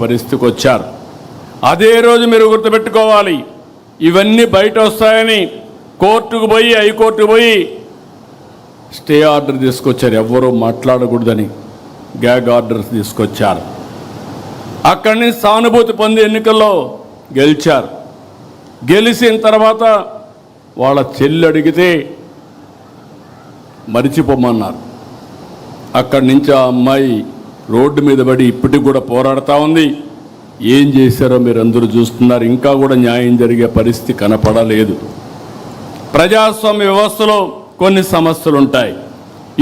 పరిస్థితికి వచ్చారు. అదే రోజు మీరు గుర్తుపెట్టుకోవాలి, ఇవన్నీ బయట వస్తాయని కోర్టుకు పోయి హైకోర్టుకు పోయి స్టే ఆర్డర్ తీసుకొచ్చారు. ఎవ్వరూ మాట్లాడకూడదని గ్యాగ్ ఆర్డర్స్ తీసుకొచ్చారు. అక్కడి నుంచి సానుభూతి పొంది ఎన్నికల్లో గెలిచారు. గెలిచిన తర్వాత వాళ్ళ చెల్లి అడిగితే మరిచిపోమన్నారు. అక్కడి నుంచి ఆ అమ్మాయి రోడ్డు మీద పడి ఇప్పటికి కూడా పోరాడుతూ ఉంది. ఏం చేశారో మీరు అందరూ చూస్తున్నారు. ఇంకా కూడా న్యాయం జరిగే పరిస్థితి కనపడలేదు. ప్రజాస్వామ్య వ్యవస్థలో కొన్ని సమస్యలు ఉంటాయి.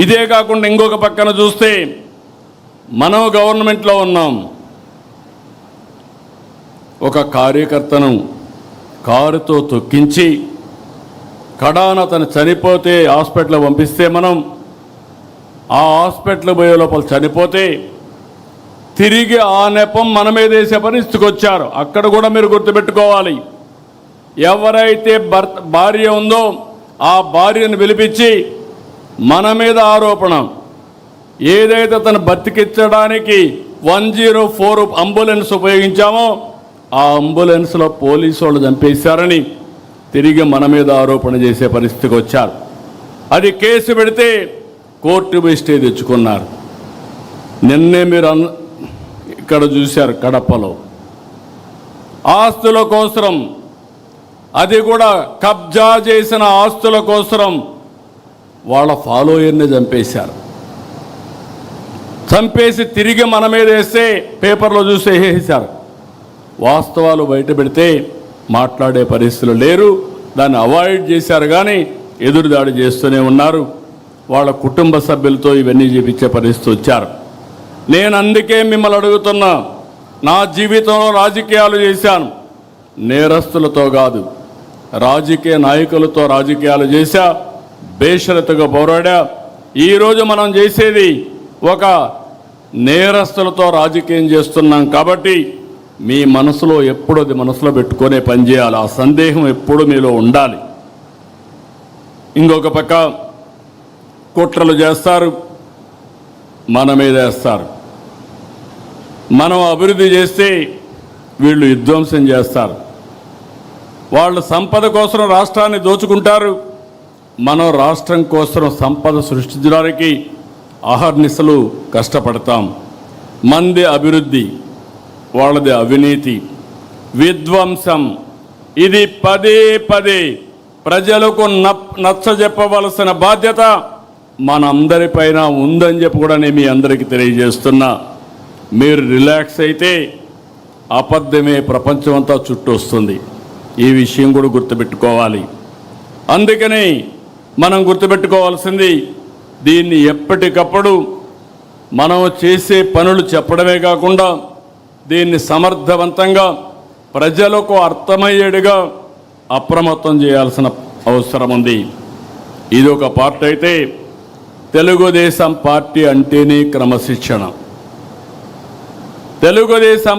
ఇదే కాకుండా ఇంకొక పక్కన చూస్తే మనం గవర్నమెంట్లో ఉన్నాం. ఒక కార్యకర్తను కారుతో తొక్కించి కడాన అతను చనిపోతే హాస్పిటల్ పంపిస్తే మనం ఆ హాస్పిటల్ పోయే లోపల చనిపోతే తిరిగి ఆ నెపం మన మీద వేసే పరిస్థితికి వచ్చారు. అక్కడ కూడా మీరు గుర్తుపెట్టుకోవాలి, ఎవరైతే భార్య ఉందో ఆ భార్యను పిలిపించి మన మీద ఆరోపణ, ఏదైతే అతను బతికించడానికి 104 అంబులెన్స్ ఉపయోగించామో ఆ అంబులెన్స్లో పోలీసు వాళ్ళు చంపేశారని తిరిగి మన మీద ఆరోపణ చేసే పరిస్థితికి వచ్చారు. అది కేసు పెడితే కోర్టు పోయి స్టే తెచ్చుకున్నారు. నిన్నే మీరు ఇక్కడ చూశారు, కడపలో ఆస్తుల కోసం, అది కూడా కబ్జా చేసిన ఆస్తుల కోసం వాళ్ళ ఫాలోయర్ని చంపేశారు. చంపేసి తిరిగి మన మీద వేస్తే పేపర్లో చూసి వేసేశారు. వాస్తవాలు బయట పెడితే మాట్లాడే పరిస్థితులు లేరు. దాన్ని అవాయిడ్ చేశారు, కానీ ఎదురుదాడి చేస్తూనే ఉన్నారు. వాళ్ళ కుటుంబ సభ్యులతో ఇవన్నీ చేపించే పరిస్థితి వచ్చారు. నేను అందుకే మిమ్మల్ని అడుగుతున్నా, నా జీవితంలో రాజకీయాలు చేశాను, నేరస్తులతో కాదు, రాజకీయ నాయకులతో రాజకీయాలు చేశా, బేషరతుగా పోరాడా. ఈరోజు మనం చేసేది ఒక నేరస్తులతో రాజకీయం చేస్తున్నాం. కాబట్టి మీ మనసులో ఎప్పుడు అది మనసులో పెట్టుకునే పని చేయాలి. ఆ సందేహం ఎప్పుడు మీలో ఉండాలి. ఇంకొక పక్క కుట్రలు చేస్తారు, మన మీద వేస్తారు. మనం అభివృద్ధి చేస్తే వీళ్ళు విధ్వంసం చేస్తారు. వాళ్ళు సంపద కోసం రాష్ట్రాన్ని దోచుకుంటారు. మనం రాష్ట్రం కోసం సంపద సృష్టించడానికి అహర్నిశలు కష్టపడతాం. మంది అభివృద్ధి, వాళ్ళది అవినీతి, విధ్వంసం. ఇది పదే పదే ప్రజలకు నచ్చజెప్పవలసిన బాధ్యత మనందరిపైన ఉందని చెప్పి కూడా నేను మీ అందరికీ తెలియజేస్తున్నా. మీరు రిలాక్స్ అయితే అబద్ధమే ప్రపంచం అంతా చుట్టూ వస్తుంది. ఈ విషయం కూడా గుర్తుపెట్టుకోవాలి. అందుకని మనం గుర్తుపెట్టుకోవాల్సింది, దీన్ని ఎప్పటికప్పుడు మనం చేసే పనులు చెప్పడమే కాకుండా దీన్ని సమర్థవంతంగా ప్రజలకు అర్థమయ్యేట్టుగా అప్రమత్తం చేయాల్సిన అవసరం ఉంది. ఇది ఒక పార్టీ అయితే, తెలుగుదేశం పార్టీ అంటేనే క్రమశిక్షణ. తెలుగుదేశం